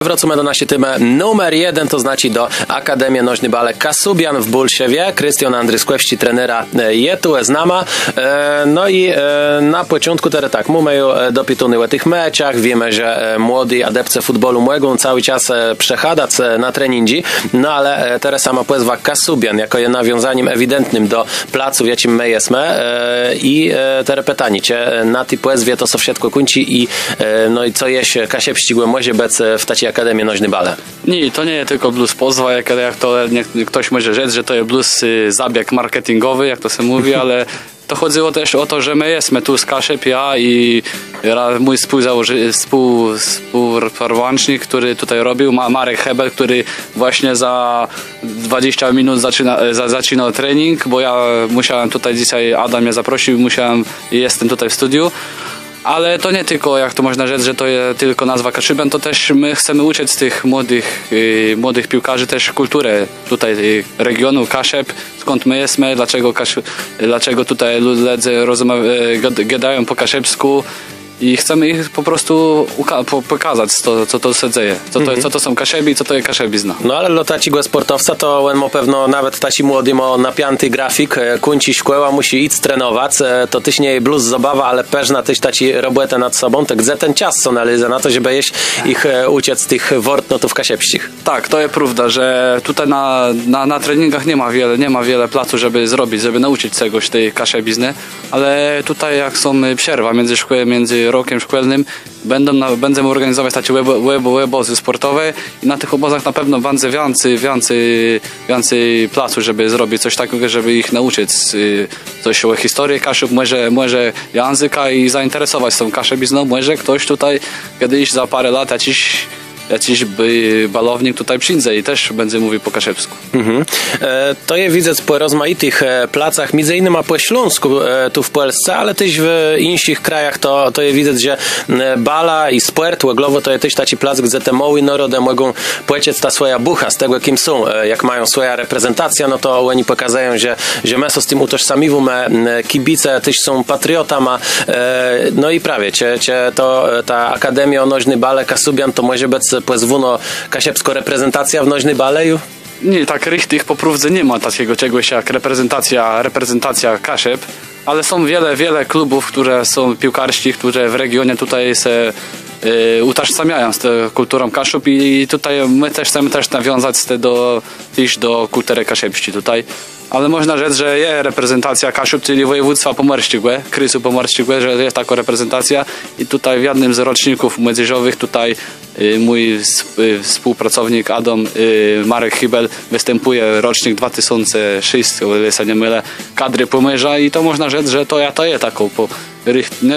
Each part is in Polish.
Wracamy do naszej temy numer 1, to znaczy do Akademii Nożny Bale Kasubian w Bulszewie. Krystian Andryskłewski, trenera je tu z nama. No i na początku teraz tak, mamy dopituny o tych meczach, wiemy, że młodzi adepcy futbolu mogą cały czas przechadzać na treningi, no ale teraz sama pozwa Kasubian, jako je nawiązaniem ewidentnym do placu, w jakim my jesteśmy i teraz pytanie, na tej pozwie to co wszystko kończy i no i co jest Kasiep ścigłe może być w takiej Akademii Nożny Bale? Nie, to nie jest tylko blues pozwa, jak to ktoś może rzec, że to jest blues zabieg marketingowy, jak to się mówi, ale to chodziło też o to, że my jesteśmy tu z Kasiep, ja i mój współpracownik, który tutaj robił, Marek Hebel, który właśnie za 20 minut zaczynał trening, bo ja musiałem tutaj dzisiaj, Adam mnie zaprosił, jestem tutaj w studiu. Ale to nie tylko, jak to można rzec, że to jest tylko nazwa Kasubian, to też my chcemy uczyć z tych młodych piłkarzy też kulturę tutaj regionu Kasiep, skąd my jesteśmy, dlaczego tutaj ludzie gadają po kasiepsku i chcemy ich po prostu pokazać, co to się dzieje, co to są Kasiebi i co to jest Kasiebizna. No ale dla takiego sportowca to on ma pewno nawet taki młody ma napięty grafik, kończy szkoła, musi iść trenować, to też nie jest blues zabawa, ale pewna też taki robotę nad sobą, to gdzie ten czas co należy na to, żeby ich uciec z tych wortnotów kasiepskich. Tak, to jest prawda, że tutaj na treningach nie ma wiele placu, żeby nauczyć czegoś tej Kasiebizny, ale tutaj jak są przerwa między rokiem szkolnym, będziemy organizować takie obozy sportowe i na tych obozach na pewno będzie więcej placu, żeby zrobić coś takiego, żeby ich nauczyć coś o historii Kasiub, może języka i zainteresować się tą Kasiebizną, może ktoś tutaj kiedyś za parę lat jakiś balownik tutaj przyjdzie i też będzie mówił po kasiepsku. To je widzę po rozmaitych placach, między innymi po Śląsku tu w Polsce, ale też w innych krajach to je widzę, że bala i sport łeglowo to jest też taki plac, gdzie te małe narody mogą płecieć ta swoja bucha z tego, kim są. Jak mają swoja reprezentacja, no to oni pokazują, że my z tym utożsamiwamy, kibice też są patriotami, no i prawie, to ta Akademia Nożny Bale Kasubian to może być pozwólno kasiepsko reprezentacja w Nożny Baleju? Nie, tak richtig po próbce nie ma takiego czegoś jak reprezentacja Kasiep, ale są wiele klubów, które są piłkarskich, które w regionie tutaj się utożsamiają z tą kulturą Kasiep i tutaj my też chcemy nawiązać do kultury kasiepskiej tutaj. Ale można rzec, że jest reprezentacja Kasiub, czyli województwa pomorskiego, Krysu pomorskiego, że jest taka reprezentacja i tutaj w jednym z roczników młodzieżowych tutaj mój współpracownik Adam Marek Hibel występuje rocznik 2006, o się nie mylę, kadry Pomorza i to można rzec, że to jest taką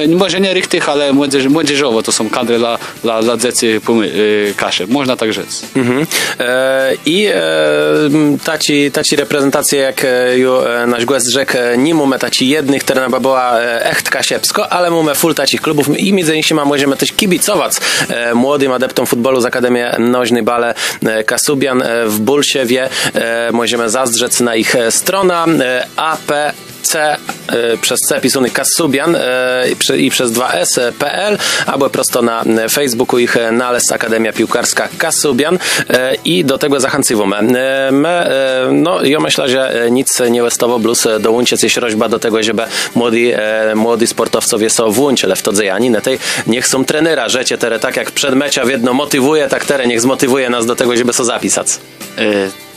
może nie richtig, ale młodzieżowo to są kadry dla dzieci Kasiep, można tak rzec. I taci reprezentacje, jak nasz gość rzekł, nie mamy taci jednych, która była echt kasiepsko, ale mamy full tacich klubów i między innymi możemy też kibicować młodym adeptom futbolu z Akademii Nożny Bale Kasubian w Bulszewie. Możemy zazdrzec na ich stronę przez C pisany Kasubian i przez 2s.pl albo prosto na Facebooku ich nalez Akademia Piłkarska Kasubian i do tego zachęcamy. Ja myślę, że nic nie westowo blues dołączyć jest prośba do tego, żeby młodzi sportowcowie są włączyli w to dzieje. Niech są trenera, że cię tak jak przed meczem jedno motywuje, tak teraz niech zmotywuje nas do tego, żeby so zapisać.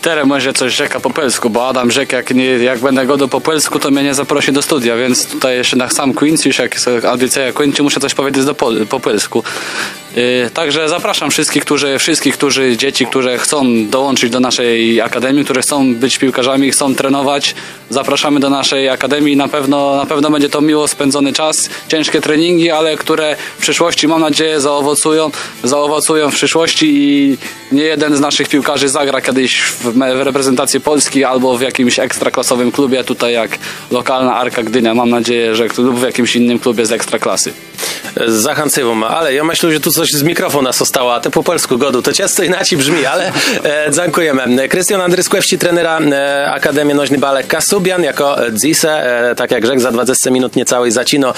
Teraz może coś rzeka po polsku, bo Adam rzekł, jak będę gadał po polsku, to mnie nie zaprosi do studia, więc tutaj jeszcze na sam końcu, już jak audycja kończy, muszę coś powiedzieć po polsku. Także zapraszam wszystkich, dzieci, które chcą dołączyć do naszej akademii, które chcą być piłkarzami, chcą trenować. Zapraszamy do naszej akademii. Na pewno będzie to spędzony czas, ciężkie treningi, ale które w przyszłości, mam nadzieję, zaowocują w przyszłości i nie jeden z naszych piłkarzy zagra kiedyś w reprezentacji Polski albo w jakimś ekstraklasowym klubie, tutaj jak lokalna Arka Gdynia. Mam nadzieję, że lub w jakimś innym klubie z ekstraklasy. Zachęcywam, ale ja myślę, że tu coś z mikrofonu nas zostało, a to po polsku godu, to ciasto inaczej brzmi, ale dziękujemy. Krystian Andry Skłewści, trenera Akademii Nożny Balek Kasubian, jako dzisiaj, tak jak rzekł, za 20 minut niecałej zacino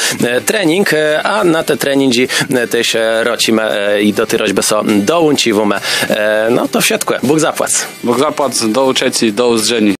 trening, a na te treningi też rocimy i do tej roćby so dołączymy. No to wszystko, Bóg zapłać. Bóg zapłać, do uczeci, do uzdrzeni.